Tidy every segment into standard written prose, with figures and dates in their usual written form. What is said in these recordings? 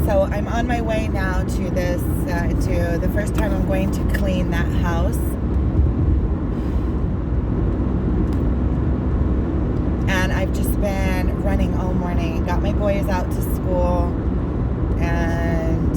So I'm on my way now to this, to the first time I'm going to clean that house. And I've just been running all morning. Got my boys out to school. And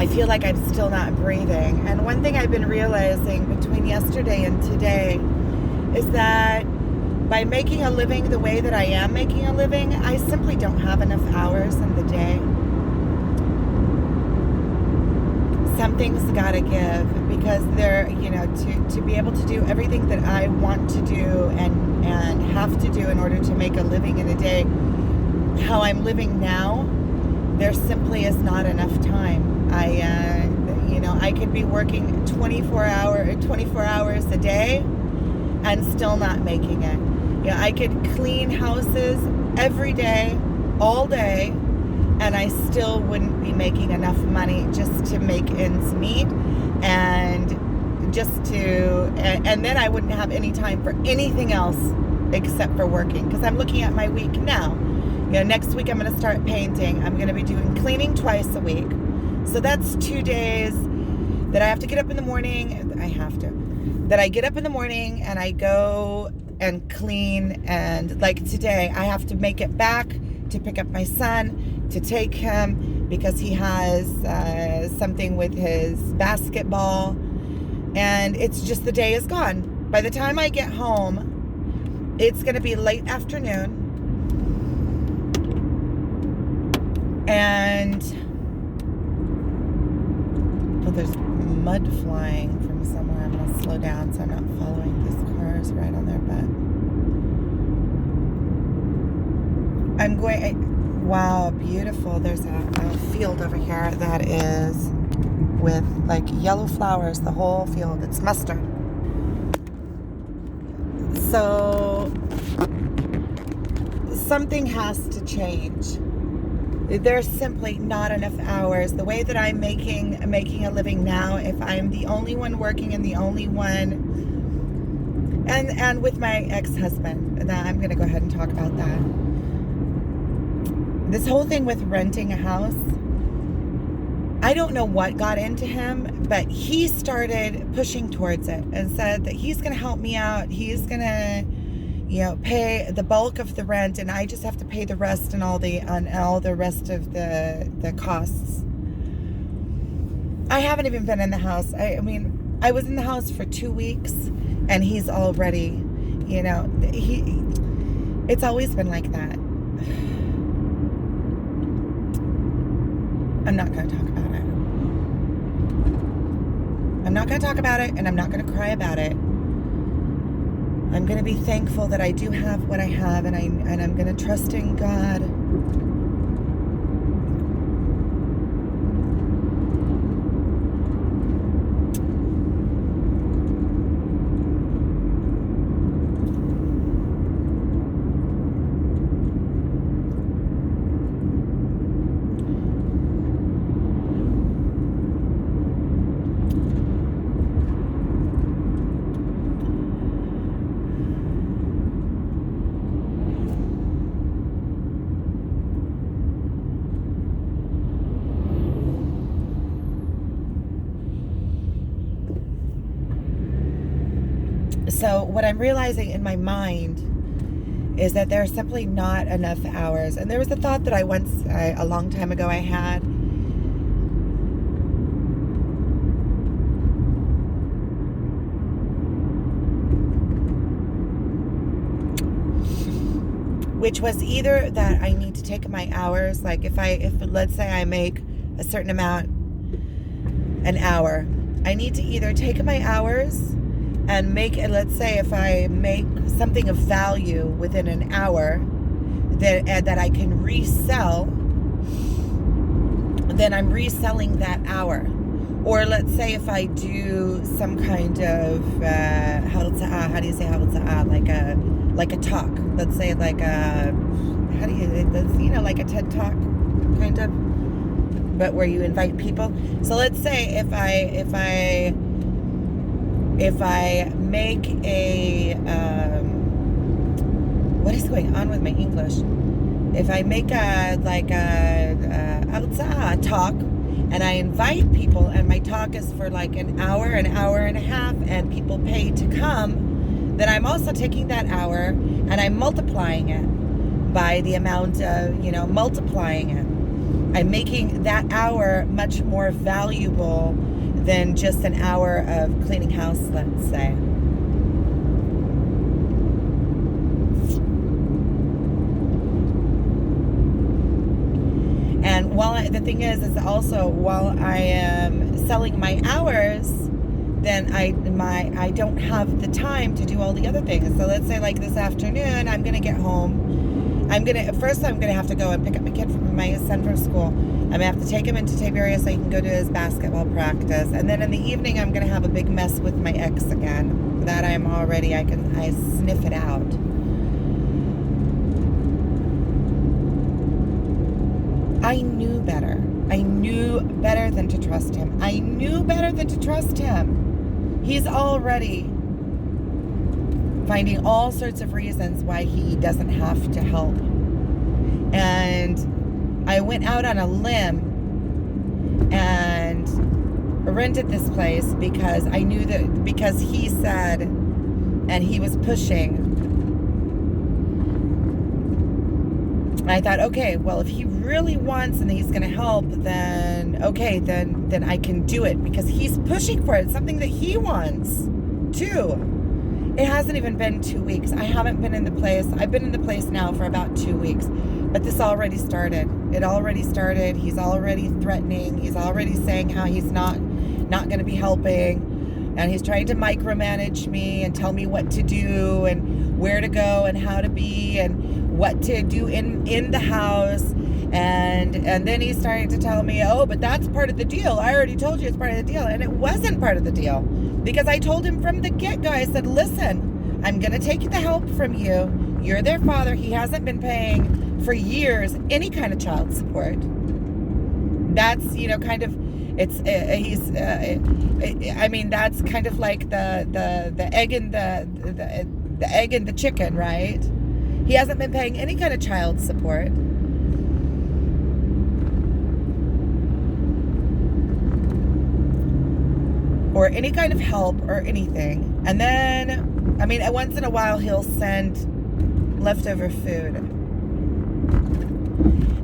I feel like I'm still not breathing. And one thing I've been realizing between yesterday and today is that by making a living the way that I am making a living, I simply don't have enough hours in the day. Something's got to give, because there, to be able to do everything that I want to do and have to do in order to make a living in a day, how I'm living now, there simply is not enough time. I could be working 24 hours a day and still not making it. I could clean houses every day, all day, and I still wouldn't be making enough money just to make ends meet, and then I wouldn't have any time for anything else except for working, because I'm looking at my week now. Next week I'm going to start painting. I'm going to be doing cleaning twice a week. So that's 2 days that I have to get up in the morning. That I get up in the morning and I go and clean, and like today I have to make it back to pick up my son, to take him because he has something with his basketball, and it's just, the day is gone. By the time I get home, it's going to be late afternoon, and there's mud flying from somewhere. I'm going to slow down so I'm not following these cars right on their butt. Wow, beautiful. There's a field over here that is with like yellow flowers, the whole field. It's mustard. So something has to change. There's simply not enough hours. The way that I'm making a living now, if I'm the only one working and the only one, and with my ex-husband, I'm going to go ahead and talk about that. This whole thing with renting a house, I don't know what got into him, but he started pushing towards it and said that he's going to help me out. He's going to pay the bulk of the rent, and I just have to pay the rest and all the rest of the costs. I haven't even been in the house. I I was in the house for 2 weeks, and he's already, it's always been like that. I'm not going to talk about it. I'm not going to talk about it, and I'm not going to cry about it. I'm going to be thankful that I do have what I have, and I'm going to trust in God. So what I'm realizing in my mind is that there's simply not enough hours. And there was a thought that a long time ago I had. Which was either that I need to take my hours, like if let's say I make a certain amount an hour, I need to either take my hours and make it, let's say if I make something of value within an hour that I can resell, then I'm reselling that hour. Or let's say if I do some kind of how do you say like a talk, let's say like a like a TED talk kind of, but where you invite people. So let's say if I make a what is going on with my English? if I make a talk, and I invite people, and my talk is for like an hour and a half, and people pay to come, then I'm also taking that hour and I'm multiplying it by the amount of, multiplying it. I'm making that hour much more valuable than just an hour of cleaning house, let's say. And the thing is also, while I am selling my hours, then I don't have the time to do all the other things. So let's say like this afternoon, I'm gonna get home. I'm gonna have to go and pick up my son from school. I'm gonna have to take him into Tiberias so he can go to his basketball practice. And then in the evening, I'm gonna have a big mess with my ex again. That I sniff it out. I knew better. I knew better than to trust him. I knew better than to trust him. He's already finding all sorts of reasons why he doesn't have to help. And I went out on a limb and rented this place because I knew because he said, and he was pushing. I thought, okay, well, if he really wants and he's going to help, then okay, then I can do it because he's pushing for it. It's something that he wants too. It hasn't even been 2 weeks. I haven't been in the place. I've been in the place now for about 2 weeks, but this already started. It already started. He's already threatening. He's already saying how he's not going to be helping, and he's trying to micromanage me and tell me what to do and where to go and how to be and what to do in the house, and then he's starting to tell me, oh, but that's part of the deal. I already told you it's part of the deal. And it wasn't part of the deal, because I told him from the get-go. I said, listen, I'm going to take the help from you. You're their father. He hasn't been paying for years any kind of child support. That's, kind of, it's I mean, that's kind of like the egg and the egg and the chicken, right? He hasn't been paying any kind of child support. Or any kind of help or anything. And then, I mean, once in a while he'll send leftover food.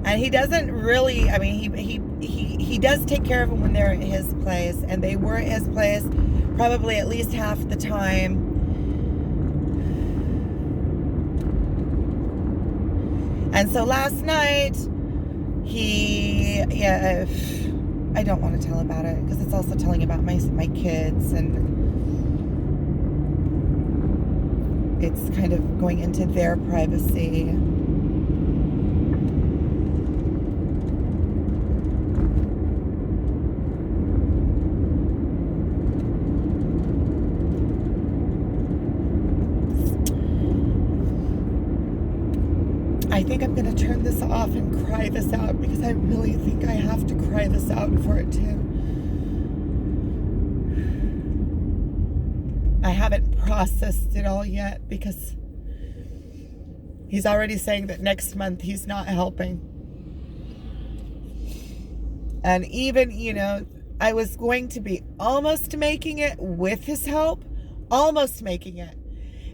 And he doesn't really, I mean, he does take care of them when they're at his place. And they were at his place probably at least half the time. And so last night, I don't want to tell about it because it's also telling about my kids, and it's kind of going into their privacy. I think I'm going to turn this off and cry this out because I really think I have to cry this out for it too. I haven't processed it all yet because he's already saying that next month he's not helping. And even, I was going to be almost making it with his help, almost making it.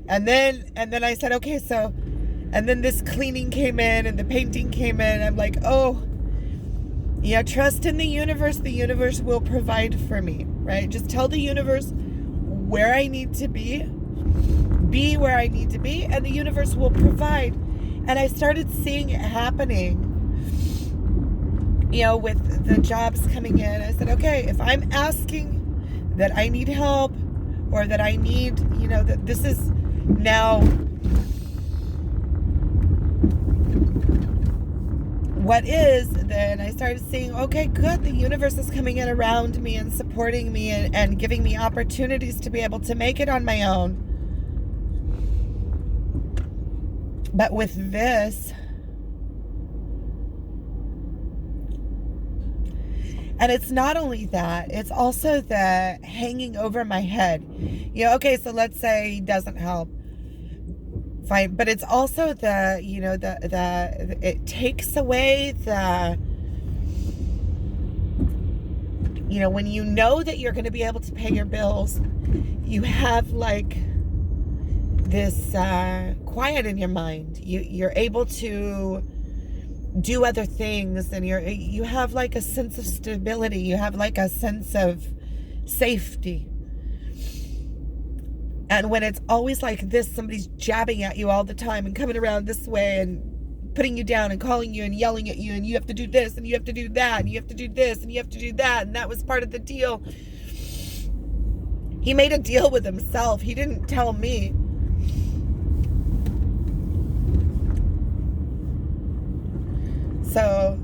And then I said, okay, so, and then this cleaning came in and the painting came in. I'm like, oh, yeah, trust in the universe. The universe will provide for me, right? Just tell the universe where I need to be where I need to be, and the universe will provide. And I started seeing it happening, with the jobs coming in. I said, okay, if I'm asking that I need help, or that I need, that this is now what is, then I started seeing, okay, good, the universe is coming in around me and supporting me and giving me opportunities to be able to make it on my own. But with this, and it's not only that, it's also the hanging over my head. Okay, so let's say he doesn't help. fine. But it's also the, it takes away the, when you know that you're going to be able to pay your bills, you have like this quiet in your mind. You're able to do other things, and you have like a sense of stability. You have like a sense of safety. And when it's always like this, somebody's jabbing at you all the time and coming around this way and putting you down and calling you and yelling at you, and you have to do this and you have to do that and you have to do this and you have to do that, and that was part of the deal. He made a deal with himself. He didn't tell me. So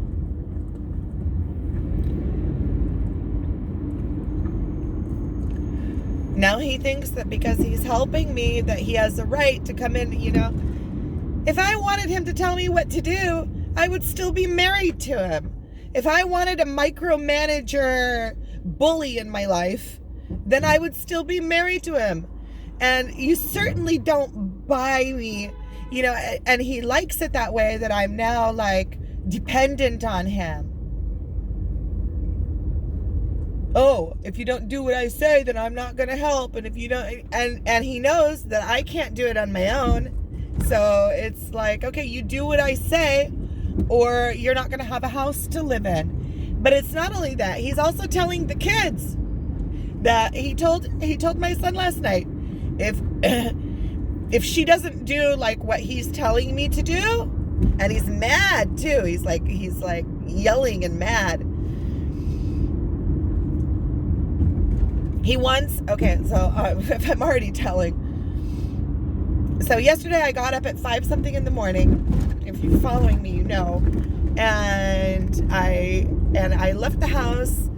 now he thinks that because he's helping me that he has a right to come in, If I wanted him to tell me what to do, I would still be married to him. If I wanted a micromanager bully in my life, then I would still be married to him. And you certainly don't buy me, and he likes it that way, that I'm now like dependent on him. Oh, if you don't do what I say, then I'm not going to help. And if you don't, and he knows that I can't do it on my own. So it's like, okay, you do what I say, or you're not going to have a house to live in. But it's not only that. He's also telling the kids that he told my son last night, if she doesn't do like what he's telling me to do, and he's mad too. He's like yelling and mad. He wants, okay, so if I'm already telling. So yesterday I got up at 5 something in the morning. If you're following me, you know. And I left the house.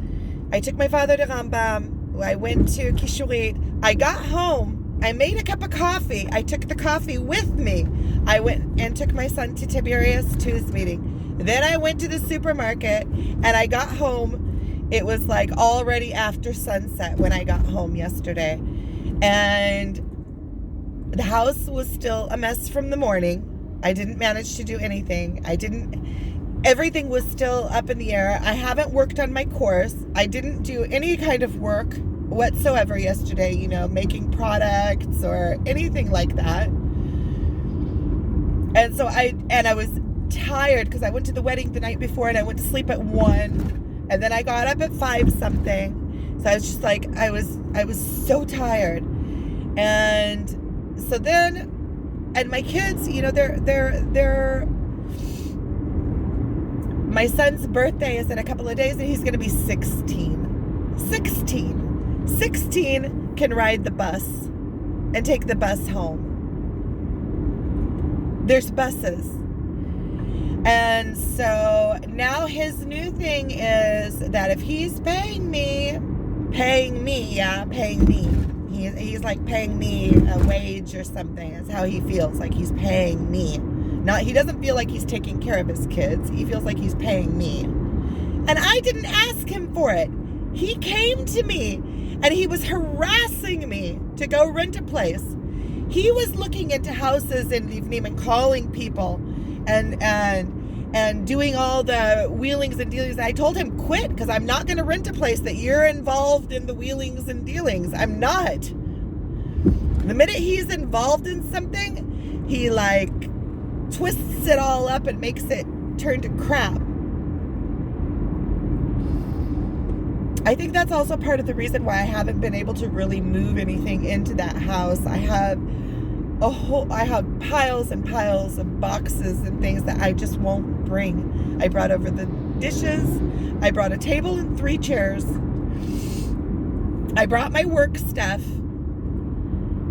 I took my father to Rambam. I went to Kishurit. I got home. I made a cup of coffee. I took the coffee with me. I went and took my son to Tiberius to his meeting. Then I went to the supermarket and I got home. It was like already after sunset when I got home yesterday. And the house was still a mess from the morning. I didn't manage to do anything. Everything was still up in the air. I haven't worked on my course. I didn't do any kind of work whatsoever yesterday, making products or anything like that. And so I was tired because I went to the wedding the night before and I went to sleep at 1, and then I got up at 5 something. So I was just like, I was so tired. And so then, and my kids, they're my son's birthday is in a couple of days and he's going to be 16. 16 can ride the bus and take the bus home. There's buses. And so now his new thing is that if he's paying me, he's like paying me a wage or something. That's how he feels, like he's paying me. He doesn't feel like he's taking care of his kids. He feels like he's paying me. And I didn't ask him for it. He came to me and he was harassing me to go rent a place. He was looking into houses in Livnim and calling people and doing all the wheelings and dealings. I told him, quit, because I'm not going to rent a place that you're involved in the wheelings and dealings. I'm not. The minute he's involved in something, he twists it all up and makes it turn to crap. I think that's also part of the reason why I haven't been able to really move anything into that house. I have piles and piles of boxes and things that I just won't bring. I brought over the dishes. I brought a table and 3 chairs. I brought my work stuff.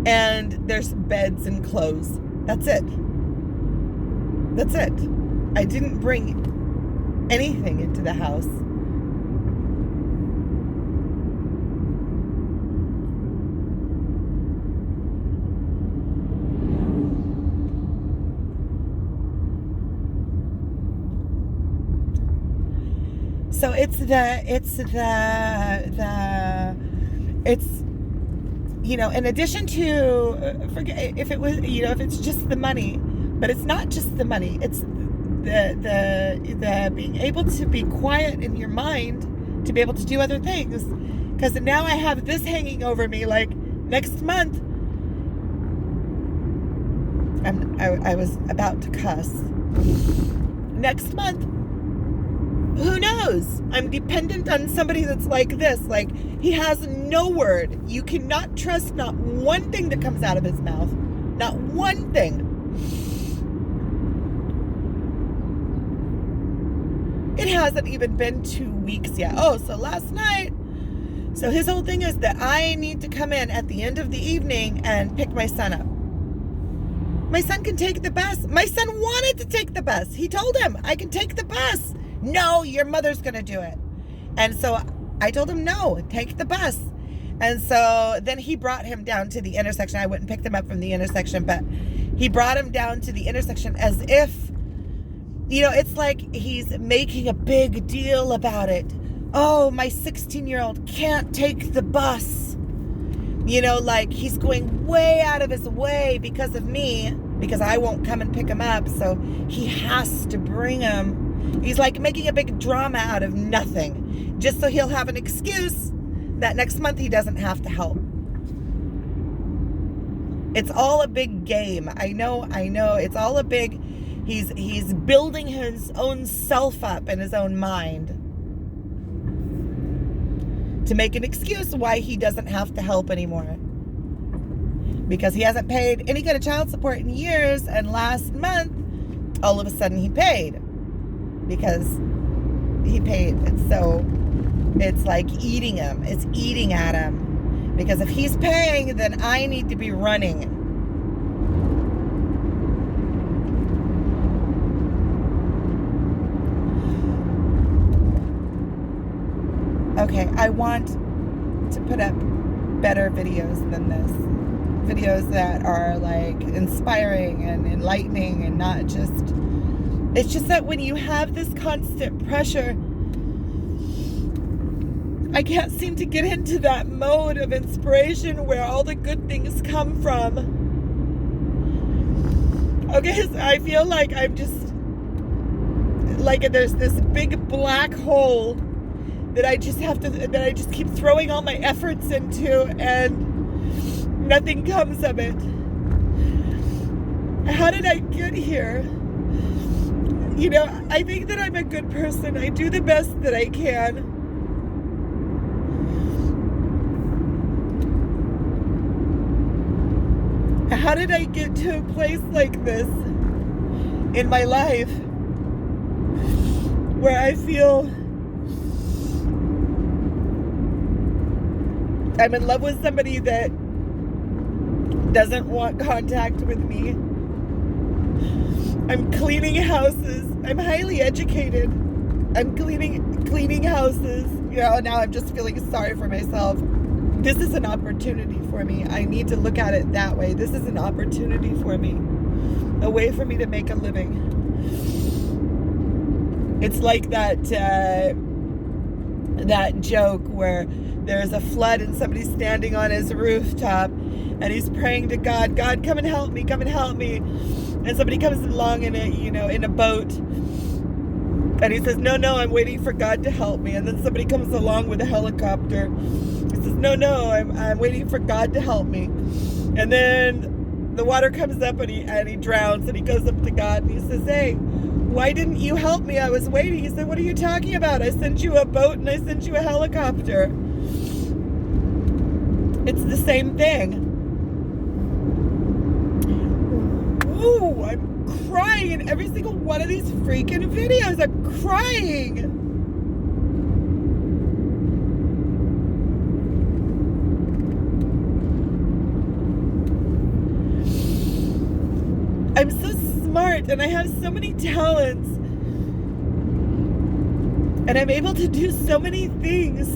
And there's beds and clothes. That's it. I didn't bring anything into the house. So in addition to, forget if it was, if it's just the money, but it's not just the money. It's the being able to be quiet in your mind, to be able to do other things. Because now I have this hanging over me, like next month. I was about to cuss. Next month, who knows? I'm dependent on somebody that's like this. Like, he has no word. You cannot trust not one thing that comes out of his mouth. Not one thing. It hasn't even been 2 weeks yet. Oh, so last night. So his whole thing is that I need to come in at the end of the evening and pick my son up. My son can take the bus. My son wanted to take the bus. He told him, I can take the bus. No, your mother's going to do it. And so I told him, no, take the bus. And so then he brought him down to the intersection. I went and picked him up from the intersection, but he brought him down to the intersection as if, it's like he's making a big deal about it. Oh, my 16-year-old can't take the bus. Like he's going way out of his way because of me, because I won't come and pick him up. So he has to bring him. He's like making a big drama out of nothing, just so he'll have an excuse that next month he doesn't have to help. It's all a big game. I know. It's all a big, he's building his own self up in his own mind to make an excuse why he doesn't have to help anymore. Because he hasn't paid any kind of child support in years, and last month, all of a sudden he paid. Because he paid. And so it's like eating him. It's eating at him. Because if he's paying, then I need to be running. Okay, I want to put up better videos than this. Videos that are like inspiring and enlightening and not just... It's just that when you have this constant pressure, I can't seem to get into that mode of inspiration where all the good things come from. Okay, so I feel like I'm just... Like there's this big black hole that I just keep throwing all my efforts into, and nothing comes of it. How did I get here? I think that I'm a good person. I do the best that I can. How did I get to a place like this in my life where I feel I'm in love with somebody that doesn't want contact with me? I'm cleaning houses. I'm highly educated. I'm cleaning houses. Now I'm just feeling sorry for myself. This is an opportunity for me. I need to look at it that way. This is an opportunity for me. A way for me to make a living. It's like that joke where there's a flood and somebody's standing on his rooftop and he's praying to God, God, come and help me, come and help me. And somebody comes along in a boat, and he says, no, I'm waiting for God to help me. And then somebody comes along with a helicopter. He says, no, I'm waiting for God to help me. And then the water comes up and he drowns, and he goes up to God and he says, hey, why didn't you help me? I was waiting. He said, what are you talking about? I sent you a boat and I sent you a helicopter. It's the same thing. Ooh, I'm crying in every single one of these freaking videos. I'm crying. I'm so smart and I have so many talents. And I'm able to do so many things.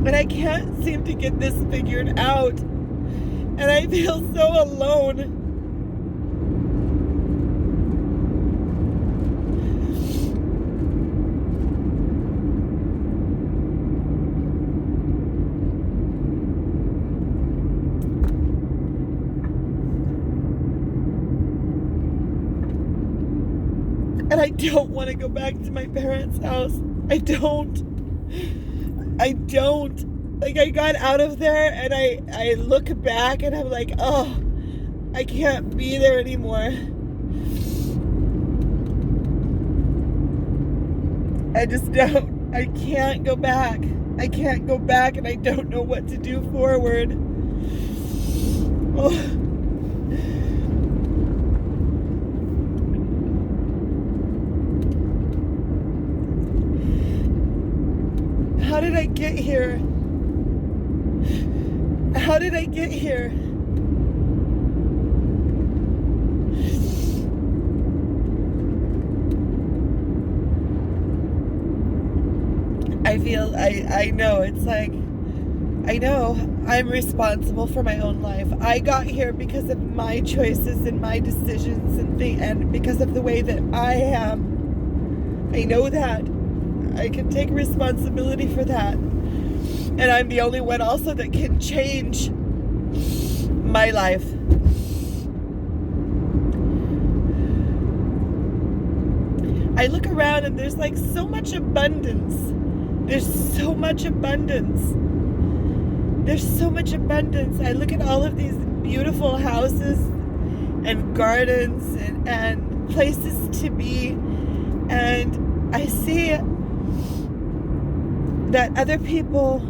And I can't seem to get this figured out. And I feel so alone. And I don't want to go back to my parents' house. I don't. Like, I got out of there and I look back and I'm like, oh, I can't be there anymore. I just don't. I can't go back. I can't go back, and I don't know what to do forward. Oh. How did I get here? How did I get here? I know, it's like, I know I'm responsible for my own life. I got here because of my choices and my decisions and because of the way that I am. I know that. I can take responsibility for that. And I'm the only one also that can change my life. I look around and there's like so much abundance. There's so much abundance. There's so much abundance. I look at all of these beautiful houses and gardens and places to be, and I see that other people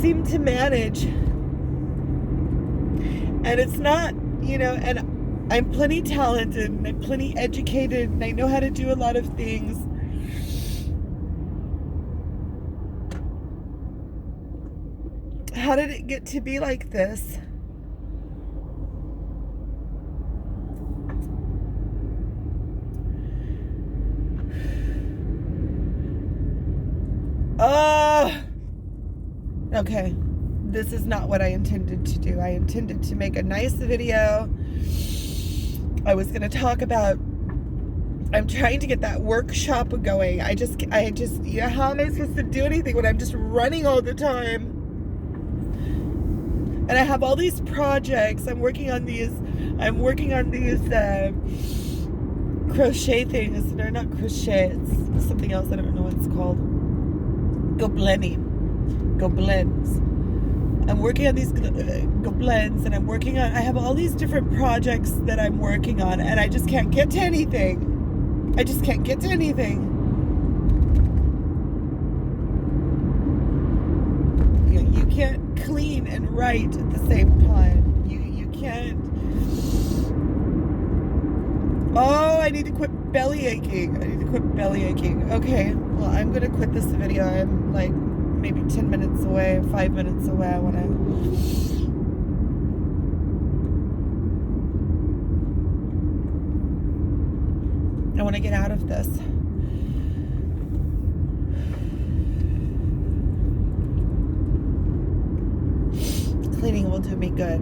seem to manage, and it's not, and I'm plenty talented and I'm plenty educated and I know how to do a lot of things. How did it get to be like this? Okay. This is not what I intended to do. I intended to make a nice video. I was going to talk about, I'm trying to get that workshop going. I just, how am I supposed to do anything when I'm just running all the time? And I have all these projects. I'm working on these crochet things. They're not crochet, it's something else. I don't know what it's called. Goblins. I'm working on these goblins, and I have all these different projects that I'm working on, and I just can't get to anything. You can't clean and write at the same time. You can't. Oh, I need to quit belly aching. Okay, well, I'm gonna quit this video. I'm like maybe 10 minutes away, 5 minutes away. I want to get out of this. Cleaning will do me good,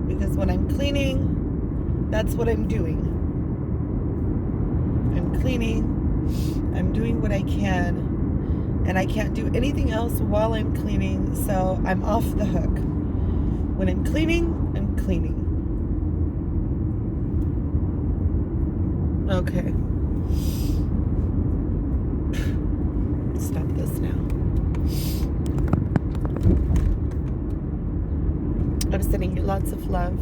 because when I'm cleaning, that's what I'm doing. I'm cleaning, I'm doing what I can, and I can't do anything else while I'm cleaning, so I'm off the hook. When I'm cleaning, I'm cleaning. Okay. Stop this now. I'm sending you lots of love.